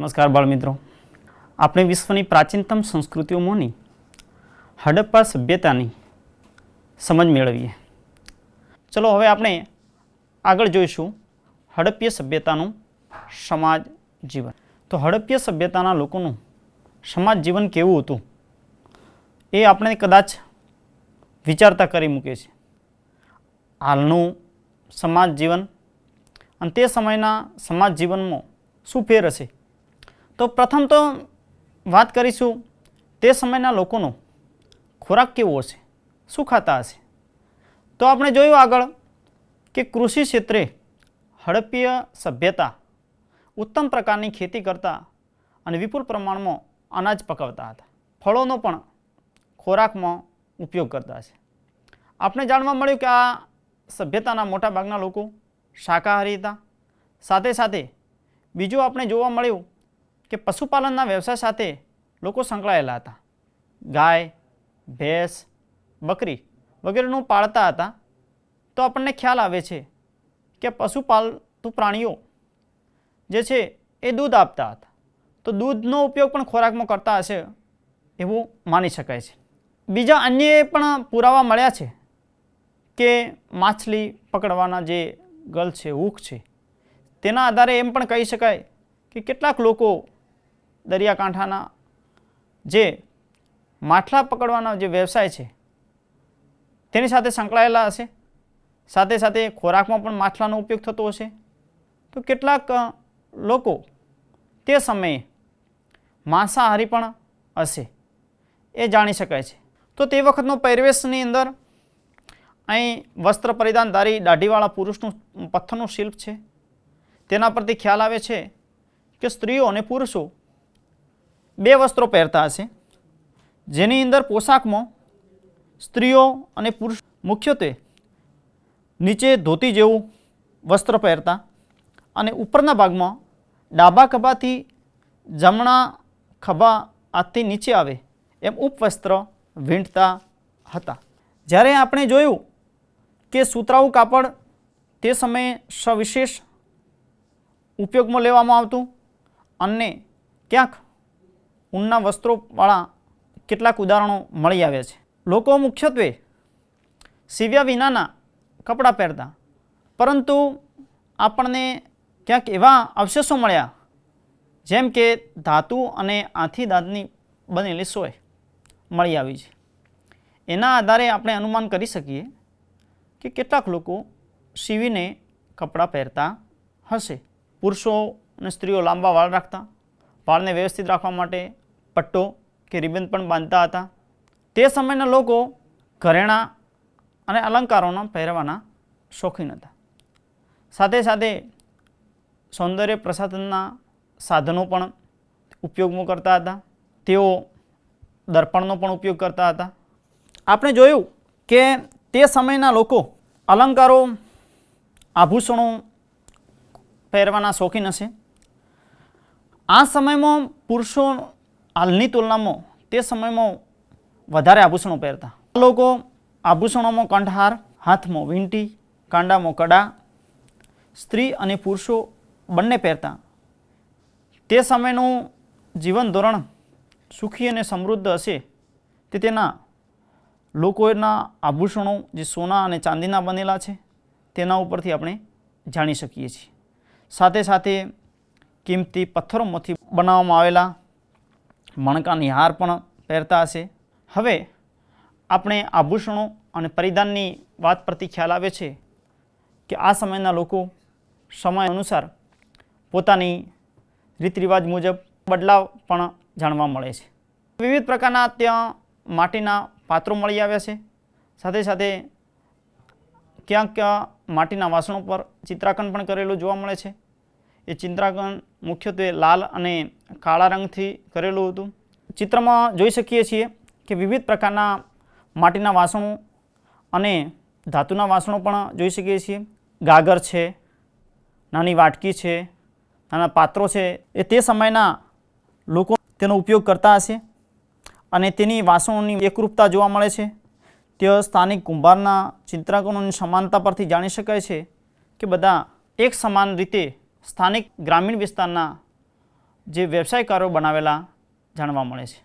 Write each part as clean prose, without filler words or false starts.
નમસ્કાર બાળ મિત્રો, આપણે વિશ્વની પ્રાચીનતમ સંસ્કૃતિઓમાંની હડપ્પા સભ્યતાની સમજ મેળવીએ. ચલો હવે આપણે આગળ જોઈશું હડપ્પીય સભ્યતાનું સમાજ જીવન. તો હડપ્પીય સભ્યતાના લોકોનું સમાજ જીવન કેવું હતું એ આપણે કદાચ વિચારતા કરી મૂકે છે. હાલનું સમાજ જીવન અને તે સમયના સમાજ જીવનમાં શું ફેર હશે? તો પ્રથમ તો વાત કરીશું તે સમયના લોકોનો ખોરાક કેવો હશે, શું ખાતા હશે. તો આપણે જોયું આગળ કે કૃષિ ક્ષેત્રે હડપ્પીય સભ્યતા ઉત્તમ પ્રકારની ખેતી કરતા અને વિપુલ પ્રમાણમાં અનાજ પકવતા હતા. ફળોનો પણ ખોરાકમાં ઉપયોગ કરતા હશે. આપણે જાણવા મળ્યું કે આ સભ્યતાના મોટાભાગના લોકો શાકાહારી હતા. સાથે સાથે બીજું આપણે જોવા મળ્યું કે પશુપાલનના વ્યવસાય સાથે લોકો સંકળાયેલા હતા. ગાય, ભેંસ, બકરી વગેરેનું પાળતા હતા. તો આપણને ખ્યાલ આવે છે કે પશુપાલતુ પ્રાણીઓ જે છે એ દૂધ આપતા હતા. તો દૂધનો ઉપયોગ પણ ખોરાકમાં કરતા હશે એવું માની શકાય છે. બીજા અન્ય પણ પુરાવા મળ્યા છે કે માછલી પકડવાના જે ગલ છે, હૂક છે, તેના આધારે એમ પણ કહી શકાય કે કેટલાક લોકો દરિયાકાંઠાના જે માછલા પકડવાનો જે વ્યવસાય છે તેની સાથે સંકળાયેલા હશે. સાથે સાથે ખોરાકમાં પણ માછલાનો ઉપયોગ થતો હશે. તો કેટલાક લોકો તે સમયે માંસાહારી પણ હશે એ જાણી શકાય છે. તો તે વખતનો પહેરવેશની અંદર અહીં વસ્ત્ર પરિધાનધારી દાઢીવાળા પુરુષનું પથ્થરનું શિલ્પ છે. તેના પરથી ખ્યાલ આવે છે કે સ્ત્રીઓ અને પુરુષો બે વસ્ત્રો પહેરતા હશે, જેની અંદર પોશાકમાં સ્ત્રીઓ અને પુરુષ મુખ્યત્વે નીચે ધોતી જેવું વસ્ત્ર પહેરતા અને ઉપરના ભાગમાં ડાબા ખભાથી જમણા ખભા હાથથી નીચે આવે એમ ઉપવસ્ત્ર વીંટતા હતા. જ્યારે આપણે જોયું કે સુતરાઉ કાપડ તે સમયે સવિશેષ ઉપયોગમાં લેવામાં આવતું અને ક્યાંક ઊનના વસ્ત્રોવાળા કેટલાક ઉદાહરણો મળી આવ્યા છે. લોકો મુખ્યત્વે સીવ્યા વિનાના કપડાં પહેરતા, પરંતુ આપણને ક્યાંક એવા અવશેષો મળ્યા જેમ કે ધાતુ અને આથી દાંતની બનેલી સોય મળી આવી છે. એના આધારે આપણે અનુમાન કરી શકીએ કે કેટલાક લોકો સીવીને કપડાં પહેરતા હશે. પુરુષો અને સ્ત્રીઓ લાંબા વાળ રાખતા, વાળને વ્યવસ્થિત રાખવા માટે પટ્ટો કે રિબન પણ બાંધતા હતા. તે સમયના લોકો ઘરેણાં અને અલંકારોના પહેરવાના શોખીન હતા. સાથે સાથે સૌંદર્ય પ્રસાધનના સાધનો પણ ઉપયોગમાં કરતા હતા. તેઓ દર્પણનો પણ ઉપયોગ કરતા હતા. આપણે જોયું કે તે સમયના લોકો અલંકારો, આભૂષણો પહેરવાના શોખીન હશે. આ સમયમાં પુરુષો હાલની તુલનામાં તે સમયમાં વધારે આભૂષણો પહેરતા. લોકો આભૂષણોમાં કંઠહાર, હાથમાં વીંટી, કાંડામાં કડા સ્ત્રી અને પુરુષો બંને પહેરતા. તે સમયનું જીવન ધોરણ સુખી અને સમૃદ્ધ હશે તે તેના લોકોના આભૂષણો જે સોના અને ચાંદીના બનેલા છે તેના ઉપરથી આપણે જાણી શકીએ છીએ. સાથે સાથે કિંમતી પથ્થરોમાંથી બનાવવામાં આવેલા મણકાની હાર પણ પહેરતા હશે. હવે આપણે આભૂષણો અને પરિધાનની વાત પરથી ખ્યાલ આવે છે કે આ સમયના લોકો સમય અનુસાર પોતાની રીત રિવાજ મુજબ બદલાવ પણ જાણવા મળે છે. વિવિધ પ્રકારના ત્યાં માટીના પાત્રો મળી આવ્યા છે. સાથે સાથે ક્યાંક માટીના વાસણો પર ચિત્રાંકન પણ કરેલું જોવા મળે છે. એ ચિત્રાંકન મુખ્યત્વે લાલ અને કાળા રંગથી કરેલું હતું. ચિત્રમાં જોઈ શકીએ છીએ કે વિવિધ પ્રકારના માટીના વાસણો અને ધાતુના વાસણો પણ જોઈ શકીએ છીએ. ગાગર છે, નાની વાટકી છે, નાના પાત્રો છે. એ તે સમયના લોકો તેનો ઉપયોગ કરતા હશે અને તેની વાસણોની એકરૂપતા જોવા મળે છે. તે સ્થાનિક કુંભારના ચિત્રાંકનોની સમાનતા પરથી જાણી શકાય છે કે બધા એક સમાન રીતે સ્થાનિક ગ્રામીણ વિસ્તારના જે વ્યવસાયકારો બનાવેલા જાણવા મળે છે.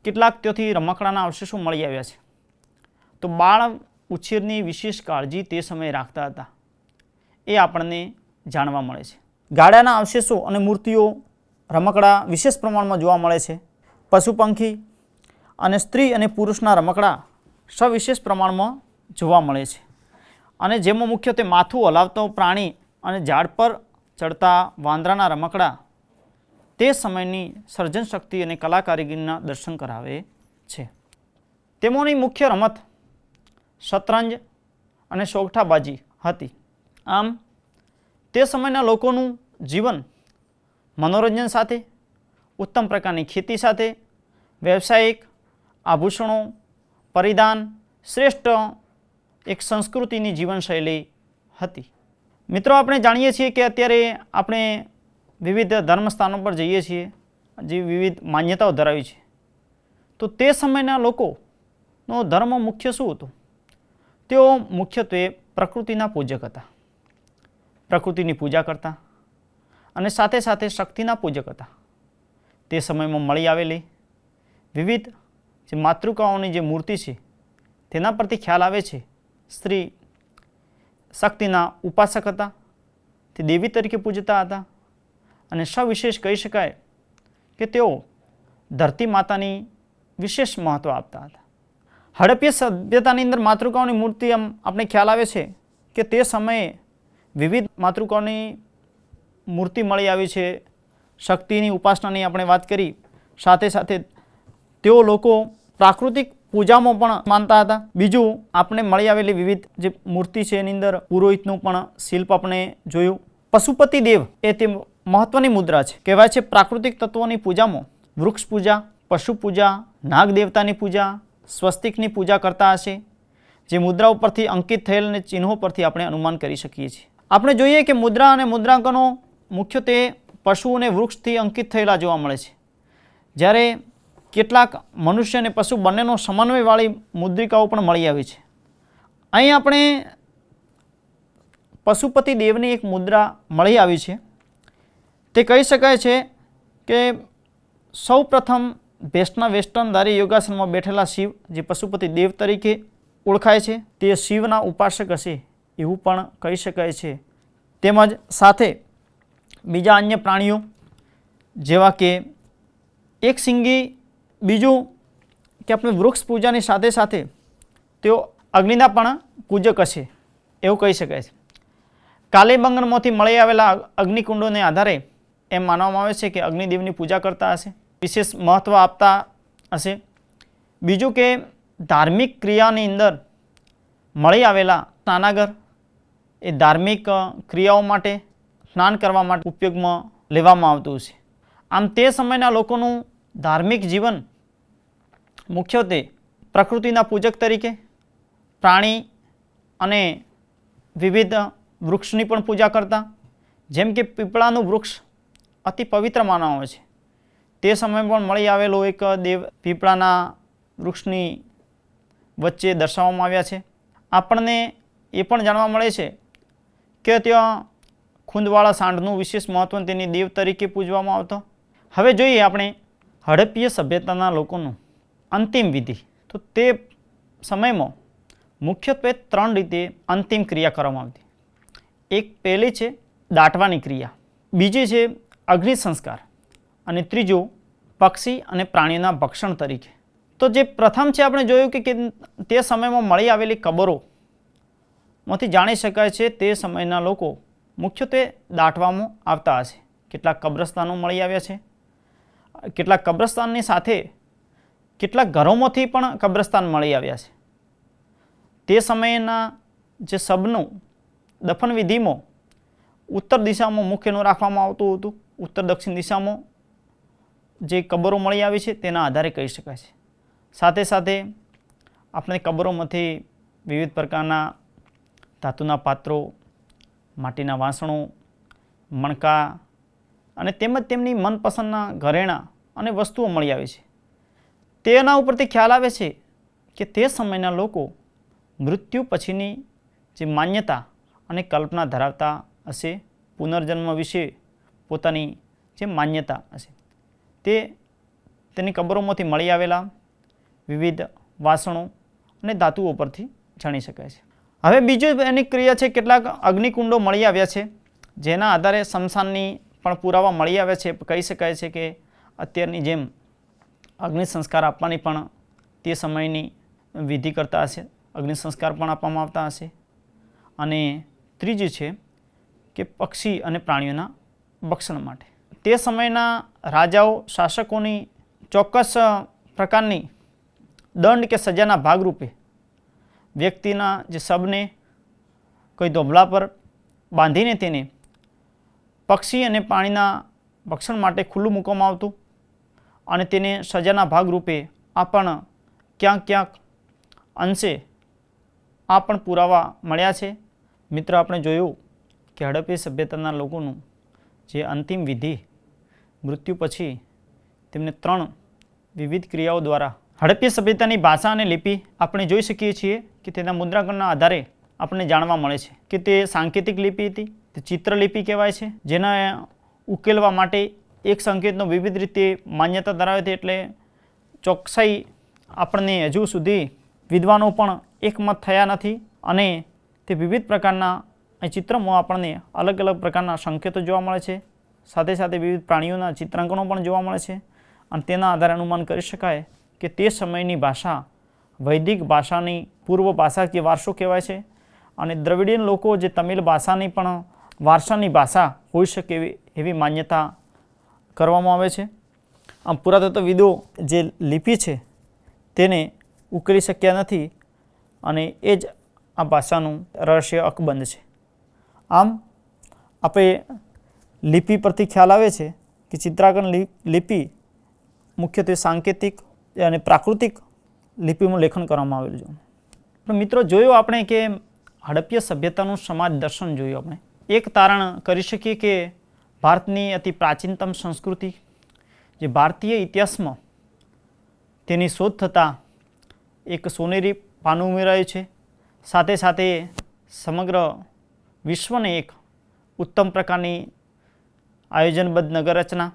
કેટલાક ત્યાંથી રમકડાના અવશેષો મળી આવ્યા છે. તો બાળ ઉછેરની વિશેષ કાળજી તે સમયે રાખતા હતા એ આપણને જાણવા મળે છે. ગાડાના અવશેષો અને મૂર્તિઓ રમકડા વિશેષ પ્રમાણમાં જોવા મળે છે. પશુ પંખી અને સ્ત્રી અને પુરુષના રમકડા સવિશેષ પ્રમાણમાં જોવા મળે છે. અને જેમાં મુખ્યત્વે માથું હલાવતો પ્રાણી અને ઝાડ પર ચડતા વાંદરાના રમકડા તે સમયની સર્જન શક્તિ અને કલાકારીગરીના દર્શન કરાવે છે. તેમાંની મુખ્ય રમત શતરંજ અને સોગઠાબાજી હતી. આમ તે સમયના લોકોનું જીવન મનોરંજન સાથે, ઉત્તમ પ્રકારની ખેતી સાથે, વ્યવસાયિક, આભૂષણો, પરિધાન, શ્રેષ્ઠ એક સંસ્કૃતિની જીવનશૈલી હતી. મિત્રો, આપણે જાણીએ છીએ કે અત્યારે આપણે વિવિધ ધર્મસ્થાનો પર જઈએ છીએ જે વિવિધ માન્યતાઓ ધરાવી છે. તો તે સમયના લોકોનો ધર્મ મુખ્ય શું હતો? તેઓ મુખ્યત્વે પ્રકૃતિના પૂજક હતા. પ્રકૃતિની પૂજા કરતા અને સાથે સાથે શક્તિના પૂજક હતા. તે સમયમાં મળી આવેલી વિવિધ જે માતૃકાઓની જે મૂર્તિ છે તેના પરથી ખ્યાલ આવે છે સ્ત્રી શક્તિના ઉપાસક હતા. તે દેવી તરીકે પૂજતા હતા અને સવિશેષ કહી શકાય કે તેઓ ધરતી માતાની વિશેષ મહત્ત્વ આપતા હતા. હડપ્પીય સભ્યતાની અંદર માતૃકાઓની મૂર્તિ આપણે ખ્યાલ આવે છે કે તે સમયે વિવિધ માતૃકાઓની મૂર્તિ મળી આવી છે. શક્તિની ઉપાસનાની આપણે વાત કરી, સાથે સાથે તેઓ લોકો પ્રાકૃતિક પૂજામાં પણ માનતા હતા. બીજું, આપણે મળી આવેલી વિવિધ જે મૂર્તિ છે એની અંદર પુરોહિતનું પણ શિલ્પ આપણે જોયું. પશુપતિ દેવ એ તે મહત્વની મુદ્રા છે. કહેવાય છે પ્રાકૃતિક તત્વોની પૂજામાં વૃક્ષ પૂજા, પશુ પૂજા, નાગ દેવતાની પૂજા, સ્વસ્તિકની પૂજા કરતા હશે. જે મુદ્રા ઉપરથી અંકિત થયેલ અને ચિહ્નો પરથી આપણે અનુમાન કરી શકીએ છીએ. આપણે જોઈએ કે મુદ્રા અને મુદ્રાંકનો મુખ્યત્વે પશુ અને વૃક્ષથી અંકિત થયેલા જોવા મળે છે. જ્યારે કેટલાક મનુષ્ય અને પશુ બંનેનો સમન્વયવાળી મુદ્રિકાઓ પણ મળી આવી છે. અહીં આપણે પશુપતિ દેવની એક મુદ્રા મળી આવી છે. તે કહી શકાય છે કે સૌ પ્રથમ વેસ્ટર્નધારી યોગાસનમાં બેઠેલા શિવ જે પશુપતિ દેવ તરીકે ઓળખાય છે તે શિવના ઉપાસક હશે એવું પણ કહી શકાય છે. તેમજ સાથે બીજા અન્ય પ્રાણીઓ જેવા કે એક શિંગી, બીજું કે આપણે વૃક્ષ પૂજાની સાથે સાથે તેઓ અગ્નિના પણ પૂજક હશે એવું કહી શકાય છે. કાલીબંગનમાંથી મળી આવેલા અગ્નિકુંડોને આધારે એમ માનવામાં આવે છે કે અગ્નિદેવની પૂજા કરતા હશે, વિશેષ મહત્ત્વ આપતા હશે. બીજું કે ધાર્મિક ક્રિયાની અંદર મળી આવેલા સ્નાનાગર એ ધાર્મિક ક્રિયાઓ માટે, સ્નાન કરવા માટે ઉપયોગમાં લેવામાં આવતું છે. આમ તે સમયના લોકોનું ધાર્મિક જીવન મુખ્યત્વે પ્રકૃતિના પૂજક તરીકે, પ્રાણી અને વિવિધ વૃક્ષની પણ પૂજા કરતા. જેમ કે પીપળાનું વૃક્ષ અતિ પવિત્ર માનવામાં આવે છે. તે સમયે પણ મળી આવેલો એક દેવ પીપળાના વૃક્ષની વચ્ચે દર્શાવવામાં આવ્યા છે. આપણને એ પણ જાણવા મળે છે કે ત્યાં ખૂંદવાળા સાંઢનું વિશેષ મહત્ત્વ તેની દેવ તરીકે પૂજવામાં આવતો. હવે જોઈએ આપણે હડપ્પીય સભ્યતાના લોકોનું અંતિમ વિધિ. તો તે સમયમાં મુખ્યત્વે 3 રીતે અંતિમ ક્રિયા કરવામાં આવતી. એક પહેલી છે દાટવાની ક્રિયા, બીજી છે અગ્નિ સંસ્કાર અને ત્રીજું પક્ષી અને પ્રાણીઓના ભક્ષણ તરીકે. તો જે પ્રથમ છે આપણે જોયું કે તે સમયમાં મળી આવેલી કબરોમાંથી જાણી શકાય છે તે સમયના લોકો મુખ્યત્વે દાટવામાં આવતા હશે. કેટલાક કબ્રસ્તાનો મળી આવ્યા છે. કેટલાક કબ્રસ્તાનની સાથે કેટલાક ઘરોમાંથી પણ કબ્રસ્તાન મળી આવ્યા છે. તે સમયના જે શબનું દફન વિધિમાં ઉત્તર દિશામાં મુખ્યનું રાખવામાં આવતું હતું. ઉત્તર દક્ષિણ દિશામાં જે કબરો મળી આવી છે તેના આધારે કહી શકાય છે. સાથે સાથે આપણે કબરોમાંથી વિવિધ પ્રકારના ધાતુના પાત્રો, માટીના વાસણો, મણકા અને તેમજ તેમની મનપસંદના ઘરેણાં અને વસ્તુઓ મળી આવી છે. તેના ઉપરથી ખ્યાલ આવે છે કે તે સમયના લોકો મૃત્યુ પછીની જે માન્યતા અને કલ્પના ધરાવતા હશે. પુનર્જન્મ વિશે પોતાની જે માન્યતા હશે તે તેની કબરોમાંથી મળી આવેલા વિવિધ વાસણો અને ધાતુઓ પરથી જાણી શકાય છે. હવે બીજું એની ક્રિયા છે, કેટલાક અગ્નિકુંડો મળી આવ્યા છે જેના આધારે સ્મશાનની પણ પુરાવા મળી આવ્યા છે. કહી શકાય છે કે અત્યારની જેમ અગ્નિ સંસ્કાર આપવાની પણ તે સમયની વિધિ કરતા હશે, અગ્નિ સંસ્કાર પણ આપવામાં આવતા હશે. અને ત્રીજું છે કે પક્ષી અને પ્રાણીઓના ભક્ષણ માટે તે સમયના રાજાઓ શાસકોની ચોક્કસ પ્રકારની દંડ કે સજાના ભાગરૂપે વ્યક્તિના જે શબને કોઈ ધોબલા પર બાંધીને તેને પક્ષી અને પ્રાણીના ભક્ષણ માટે ખુલ્લું મૂકવામાં આવતું અને તેને સજાના ભાગરૂપે આ પણ ક્યાંક અંશે આ પણ પુરાવા મળ્યા છે. મિત્ર, આપણે જોયું કે હડપ્પી સભ્યતાના લોકોનું જે અંતિમ વિધિ મૃત્યુ પછી તેમને 3 વિવિધ ક્રિયાઓ દ્વારા હડપ્પી સભ્યતાની ભાષા અને લિપિ આપણે જોઈ શકીએ છીએ કે તેના મુદ્રાંકનના આધારે આપણને જાણવા મળે છે કે તે સાંકેતિક લિપિ હતી, તે ચિત્રલિપિ કહેવાય છે, જેના ઉકેલવા માટે એક સંકેતનો વિવિધ રીતે માન્યતા ધરાવે છે. એટલે ચોકસાઈ આપણને હજુ સુધી વિદ્વાનો પણ એકમત થયા નથી અને તે વિવિધ પ્રકારના ચિત્રમાં આપણને અલગ અલગ પ્રકારના સંકેતો જોવા મળે છે. સાથે સાથે વિવિધ પ્રાણીઓના ચિત્રાંકનો પણ જોવા મળે છે અને તેના આધારે અનુમાન કરી શકાય કે તે સમયની ભાષા વૈદિક ભાષાની પૂર્વ ભાષા કે વારસો કહેવાય છે અને દ્રવિડિયન લોકો જે તમિલ ભાષાની પણ વારસાની ભાષા હોઈ શકે એવી માન્યતા કરવામાં આવે છે. આમ પુરાતત્વવિદો જે લિપિ છે તેને ઉકેલી શક્યા નથી અને એ જ આ ભાષાનું રહસ્ય અકબંધ છે. આમ આપણે લિપિ પરથી ખ્યાલ આવે છે કે ચિત્રાંકન લિપિ મુખ્યત્વે સાંકેતિક અને પ્રાકૃતિક લિપિનું લેખન કરવામાં આવેલું છે. પણ મિત્રો, જોયું આપણે કે હડપ્પીય સભ્યતાનું સમાજ દર્શન જોયું. આપણે એક તારણ કરી શકીએ કે ભારતની અતિ પ્રાચીનતમ સંસ્કૃતિ જે ભારતીય ઇતિહાસમાં તેની શોધ થતાં એક સોનેરી પાનું ઉમેરાયું છે. સાથે સાથે સમગ્ર વિશ્વને એક ઉત્તમ પ્રકારની આયોજનબદ્ધ નગર રચના,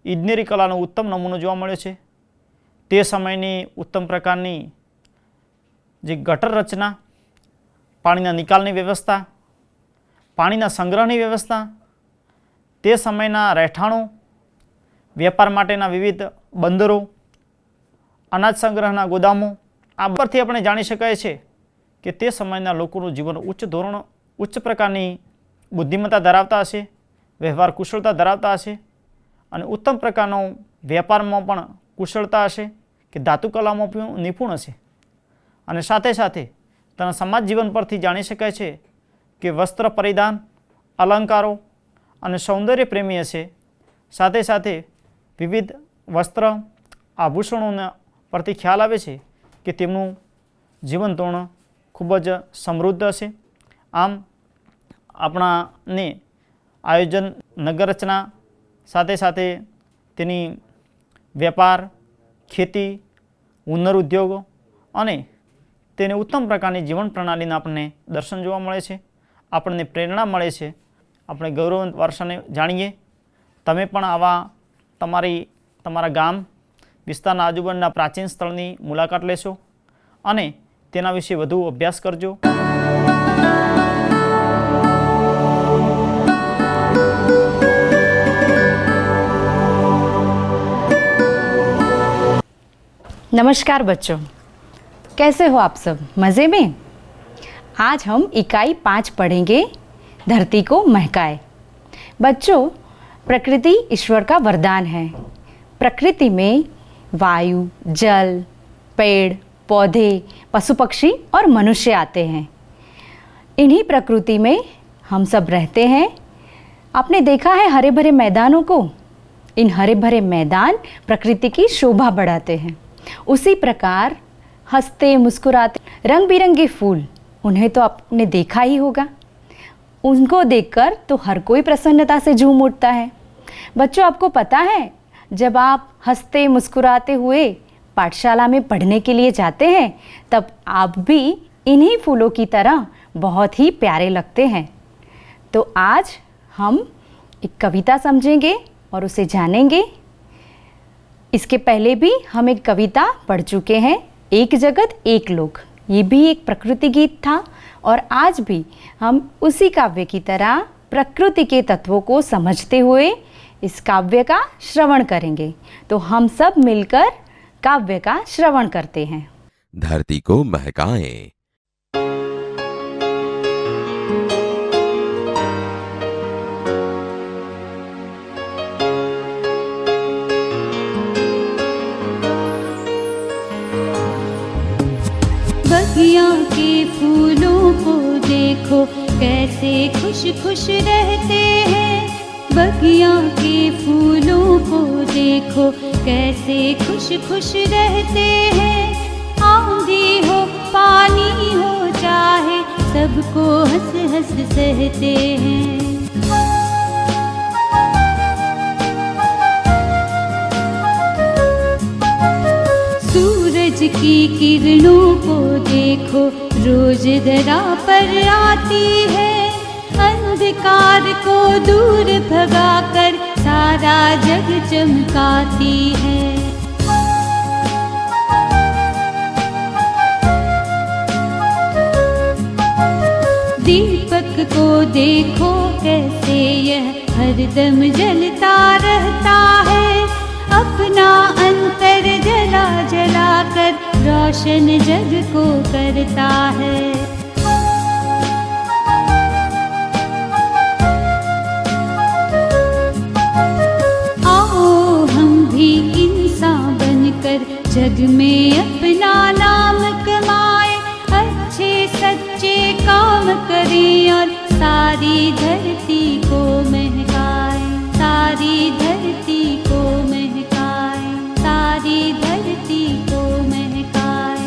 ઇજનેરી કલાનો ઉત્તમ નમૂનો જોવા મળ્યો છે. તે સમયની ઉત્તમ પ્રકારની જે ગટર રચના, પાણીના નિકાલની વ્યવસ્થા, પાણીના સંગ્રહની વ્યવસ્થા, તે સમયના રહેઠાણો, વેપાર માટેના વિવિધ બંદરો, અનાજ સંગ્રહના ગોદામો, આ પરથી આપણે જાણી શકાય છે કે તે સમયના લોકોનું જીવન ઉચ્ચ પ્રકારની બુદ્ધિમત્તા ધરાવતા હશે, વ્યવહાર કુશળતા ધરાવતા હશે અને ઉત્તમ પ્રકારનો વેપારમાં પણ કુશળતા હશે કે ધાતુકલામાં પણ નિપુણ હશે. અને સાથે સાથે તેના સમાજ જીવન પરથી જાણી શકાય છે કે વસ્ત્ર પરિધાન, અલંકારો અને સૌંદર્ય પ્રેમી હશે. સાથે સાથે વિવિધ વસ્ત્ર આભૂષણોના પરથી ખ્યાલ આવે છે કે તેમનું જીવન ધોરણ ખૂબ જ સમૃદ્ધ હશે. આમ આપણાને આયોજન, નગર રચના, સાથે સાથે તેની વેપાર, ખેતી, હુનર ઉદ્યોગો અને તેને ઉત્તમ પ્રકારની જીવન પ્રણાલીના આપણને દર્શન જોવા મળે છે, આપણને પ્રેરણા મળે છે. આપણે ગૌરવવંત વારસાને જાણીએ. તમે પણ આવા તમારા ગામ વિસ્તારના આજુબાજુના પ્રાચીન સ્થળની મુલાકાત લેશો અને તેના વિશે વધુ અભ્યાસ કરજો. नमस्कार बच्चों, कैसे हो आप सब? मज़े में? आज हम इकाई 5 पढ़ेंगे, धरती को महकाए. बच्चों, प्रकृति ईश्वर का वरदान है. प्रकृति में वायु, जल, पेड़, पौधे, पशु पक्षी और मनुष्य आते हैं. इन्हीं प्रकृति में हम सब रहते हैं. आपने देखा है हरे भरे मैदानों को? इन हरे भरे मैदान प्रकृति की शोभा बढ़ाते हैं. उसी प्रकार हंसते मुस्कुराते रंग बिरंगे फूल, उन्हें तो आपने देखा ही होगा. उनको देखकर तो हर कोई प्रसन्नता से झूम उठता है. बच्चों, आपको पता है जब आप हंसते मुस्कुराते हुए पाठशाला में पढ़ने के लिए जाते हैं तब आप भी इन्हीं फूलों की तरह बहुत ही प्यारे लगते हैं. तो आज हम एक कविता समझेंगे और उसे जानेंगे। इसके पहले भी हम एक कविता पढ़ चुके हैं, एक जगत एक लोक। ये भी एक प्रकृति गीत था और आज भी हम उसी काव्य की तरह प्रकृति के तत्वों को समझते हुए इस काव्य का श्रवण करेंगे। तो हम सब मिलकर काव्य का श्रवण करते हैं। धरती को महकाएं। बगिया के फूलों को देखो कैसे खुश खुश रहते हैं। बगिया के फूलों को देखो कैसे खुश खुश रहते हैं। आंधी हो पानी हो चाहे सबको हंस हंस सहते हैं। सूरज की किरणों को देखो रोज धरा पर आती है। अंधकार को दूर भगाकर सारा जग चमकाती है। दीपक को देखो कैसे यह हरदम जलता रहता है। अपना अंतर जला जला कर रोशन जग को करता है। आओ हम भी इंसान बनकर जग में अपना नाम कमाए। अच्छे सच्चे काम करें और सारी धरती को महकाए। सारी धरती को महकाए। सारी धरती को महकाए।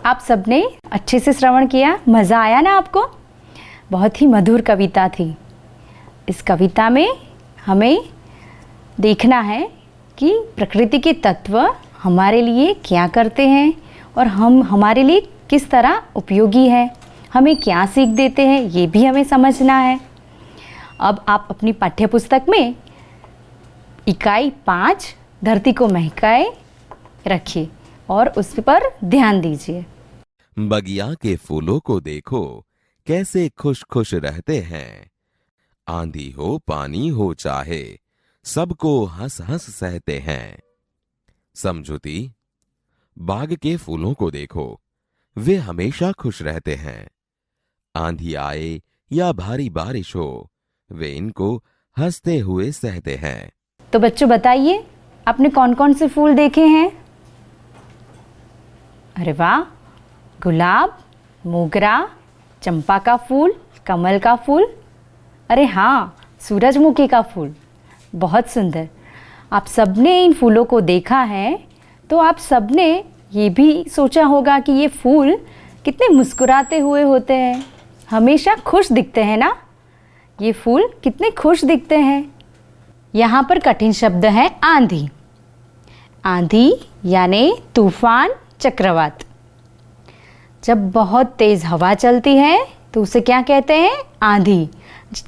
आप सबने अच्छे से श्रवण किया, मज़ा आया ना आपको? बहुत ही मधुर कविता थी। इस कविता में हमें देखना है कि प्रकृति के तत्व हमारे लिए क्या करते हैं और हम हमारे लिए किस तरह उपयोगी है, हमें क्या सीख देते हैं, ये भी हमें समझना है। अब आप अपनी पाठ्यपुस्तक में इकाई 5 धरती को महकाए रखिए और उस पर ध्यान दीजिए। बगिया के फूलों को देखो कैसे खुश खुश रहते हैं। आंधी हो पानी हो चाहे सबको हंस हंस सहते हैं। समझुती, बाग के फूलों को देखो वे हमेशा खुश रहते हैं। आंधी आए या भारी बारिश हो वे इनको हंसते हुए सहते हैं। तो बच्चों बताइए, आपने कौन कौन से फूल देखे हैं? अरे वाह, गुलाब, मोगरा, चंपा का फूल, कमल का फूल, अरे हाँ, सूरजमुखी का फूल। बहुत सुंदर। आप सबने इन फूलों को देखा है तो आप सबने ये भी सोचा होगा कि ये फूल कितने मुस्कुराते हुए होते हैं, हमेशा खुश दिखते हैं ना। ये फूल कितने खुश दिखते हैं। यहाँ पर कठिन शब्द है आंधी। आंधी यानी तूफान, चक्रवात। जब बहुत तेज़ हवा चलती है तो उसे क्या कहते हैं? आंधी।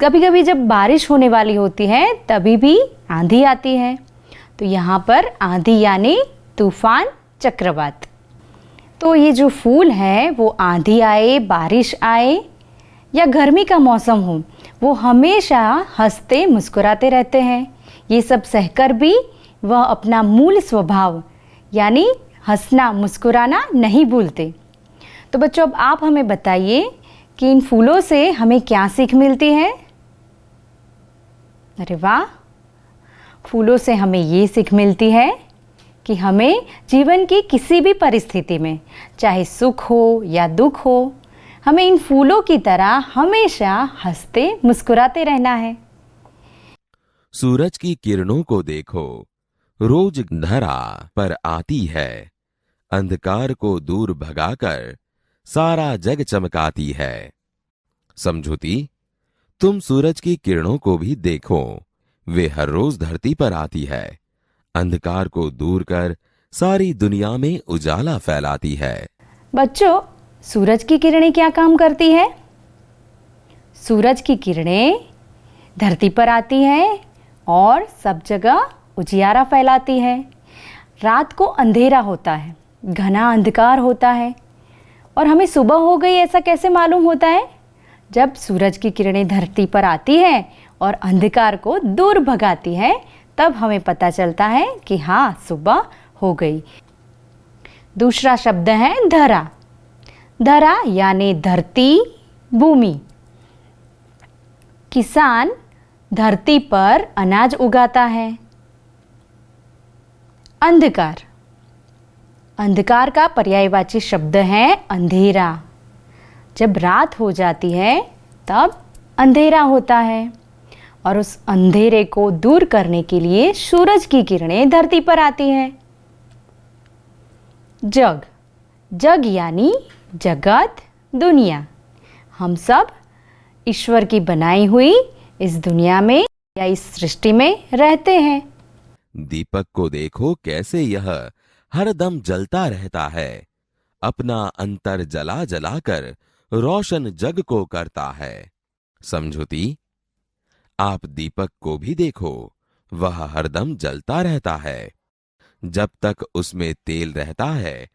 कभी कभी जब बारिश होने वाली होती है तभी भी आंधी आती है। तो यहाँ पर आंधी यानी तूफान, चक्रवात। तो ये जो फूल है वो आंधी आए, बारिश आए या गर्मी का मौसम हो, वो हमेशा हंसते मुस्कुराते रहते हैं। ये सब सहकर भी वह अपना मूल स्वभाव यानी हंसना मुस्कुराना नहीं भूलते। तो बच्चों, अब आप हमें बताइए कि इन फूलों से हमें क्या सीख मिलती है? अरे वाह, फूलों से हमें ये सीख मिलती है कि हमें जीवन की किसी भी परिस्थिति में, चाहे सुख हो या दुख हो, हमें इन फूलों की तरह हमेशा हंसते मुस्कुराते रहना है। सूरज की किरणों को देखो रोज धरा पर आती है। अंधकार को दूर भगाकर सारा जग चमकाती है। समझुती, तुम सूरज की किरणों को भी देखो, वे हर रोज धरती पर आती है। अंधकार को दूर कर सारी दुनिया में उजाला फैलाती है। बच्चों, सूरज की किरणें क्या काम करती है? सूरज की किरणें धरती पर आती हैं और सब जगह उजियारा फैलाती है। रात को अंधेरा होता है, घना अंधकार होता है और हमें सुबह हो गई ऐसा कैसे मालूम होता है? जब सूरज की किरणें धरती पर आती हैं और अंधकार को दूर भगाती हैं, तब हमें पता चलता है कि हाँ, सुबह हो गई। दूसरा शब्द है धरा। धरा यानी धरती, भूमि। किसान धरती पर अनाज उगाता है। अंधकार। अंधकार का पर्यायवाची शब्द है अंधेरा। जब रात हो जाती है तब अंधेरा होता है और उस अंधेरे को दूर करने के लिए सूरज की किरणें धरती पर आती हैं। जग। जग यानी जगत, दुनिया। हम सब ईश्वर की बनाई हुई इस दुनिया में या इस सृष्टि में रहते हैं। दीपक को देखो कैसे यह हरदम जलता रहता है। अपना अंतर जला जला कर रोशन जग को करता है। समझुती, आप दीपक को भी देखो, वह हरदम जलता रहता है। जब तक उसमें तेल रहता है,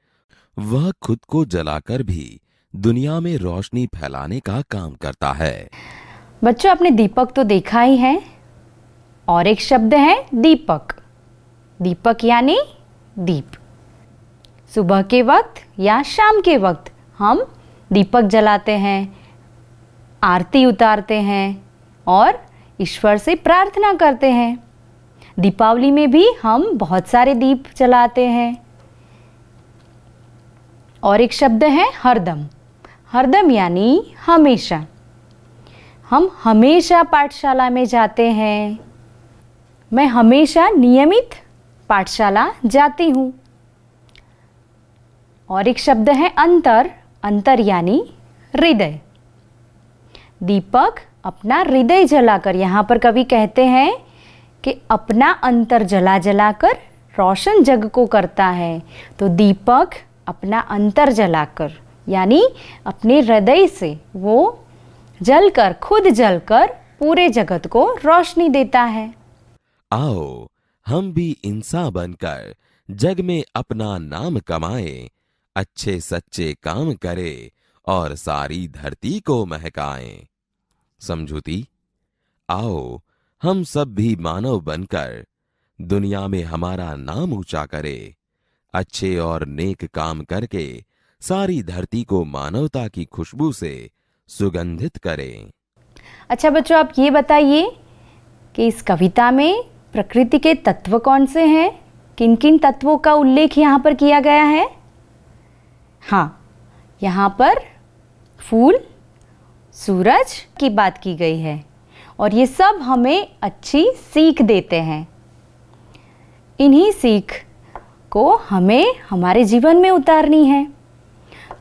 वह खुद को जलाकर भी दुनिया में रोशनी फैलाने का काम करता है। बच्चों, आपने दीपक तो देखा ही है, और एक शब्द है दीपक। दीपक यानी दीप। सुबह के वक्त या शाम के वक्त हम दीपक जलाते हैं, आरती उतारते हैं और ईश्वर से प्रार्थना करते हैं। दीपावली में भी हम बहुत सारे दीप जलाते हैं। और एक शब्द है हरदम। हरदम यानी हमेशा। हम हमेशा पाठशाला में जाते हैं। मैं हमेशा नियमित पाठशाला जाती हूँ। और एक शब्द है अंतर। अंतर यानी हृदय। दीपक अपना हृदय जलाकर, यहाँ पर कवि कहते हैं कि अपना अंतर जला जलाकर रोशन जग को करता है। तो दीपक अपना अंतर जलाकर यानी अपने हृदय से वो जलकर, खुद जलकर पूरे जगत को रोशनी देता है। आओ हम भी इंसान बनकर जग में अपना नाम कमाएं, अच्छे सच्चे काम करें और सारी धरती को महकाएं। समझुती, आओ हम सब भी मानव बनकर दुनिया में हमारा नाम ऊंचा करें, अच्छे और नेक काम करके सारी धरती को मानवता की खुशबू से सुगंधित करें। अच्छा बच्चों, आप ये बताइए कि इस कविता में प्रकृति के तत्व कौन से हैं? किन किन तत्वों का उल्लेख यहाँ पर किया गया है? हाँ, यहाँ पर फूल, सूरज की बात की गई है और ये सब हमें अच्छी सीख देते हैं। इन्हीं सीख को हमें हमारे जीवन में उतारनी है।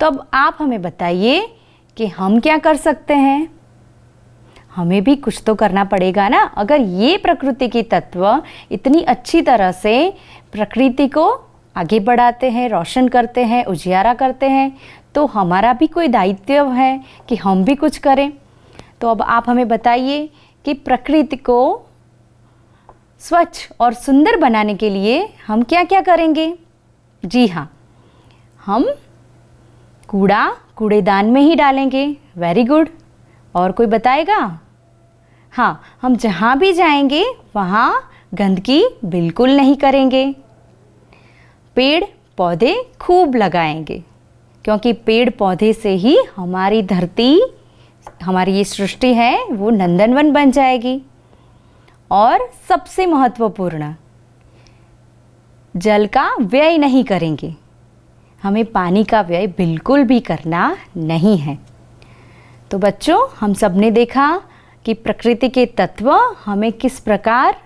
तो अब आप हमें बताइए कि हम क्या कर सकते हैं? हमें भी कुछ तो करना पड़ेगा ना। अगर ये प्रकृति के तत्व इतनी अच्छी तरह से प्रकृति को आगे बढ़ाते हैं, रोशन करते हैं, उजियारा करते हैं, तो हमारा भी कोई दायित्व है कि हम भी कुछ करें। तो अब आप हमें बताइए कि प्रकृति को स्वच्छ और सुंदर बनाने के लिए हम क्या क्या करेंगे? जी हाँ, हम कूड़ा कूड़ेदान में ही डालेंगे। Very good. और कोई बताएगा? हाँ, हम जहाँ भी जाएंगे वहाँ गंदगी बिल्कुल नहीं करेंगे। पेड़ पौधे खूब लगाएंगे, क्योंकि पेड़ पौधे से ही हमारी धरती, हमारी ये सृष्टि है वो नंदनवन बन जाएगी। और सबसे महत्वपूर्ण, जल का व्यय नहीं करेंगे। हमें पानी का व्यय बिल्कुल भी करना नहीं है। तो बच्चों, हम सब ने देखा कि प्रकृति के तत्व हमें किस प्रकार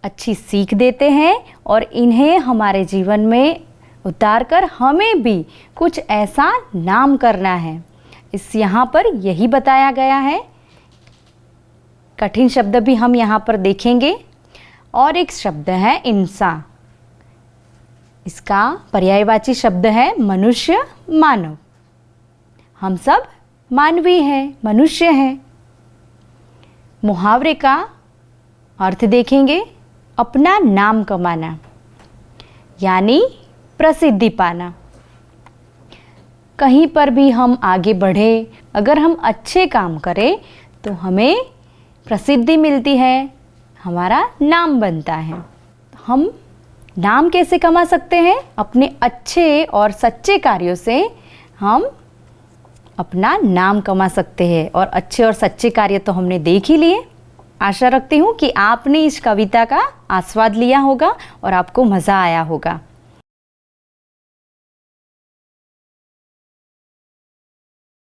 अच्छी सीख देते हैं और इन्हें हमारे जीवन में उतारकर हमें भी कुछ ऐसा नाम करना है। इस यहाँ पर यही बताया गया है। कठिन शब्द भी हम यहाँ पर देखेंगे। और एक शब्द है इंसान। इसका पर्यायवाची शब्द है मनुष्य, मानव। हम सब मानवीय हैं, मनुष्य हैं। मुहावरे का अर्थ देखेंगे, अपना नाम कमाना यानी प्रसिद्धि पाना। कहीं पर भी हम आगे बढ़े, अगर हम अच्छे काम करें तो हमें प्रसिद्धि मिलती है, हमारा नाम बनता है। हम नाम कैसे कमा सकते हैं? अपने अच्छे और सच्चे कार्यों से हम अपना नाम कमा सकते हैं। और अच्छे और सच्चे कार्य तो हमने देख ही लिए। आशा रखती हूँ कि आपने इस कविता का आस्वाद लिया होगा और आपको मज़ा आया होगा।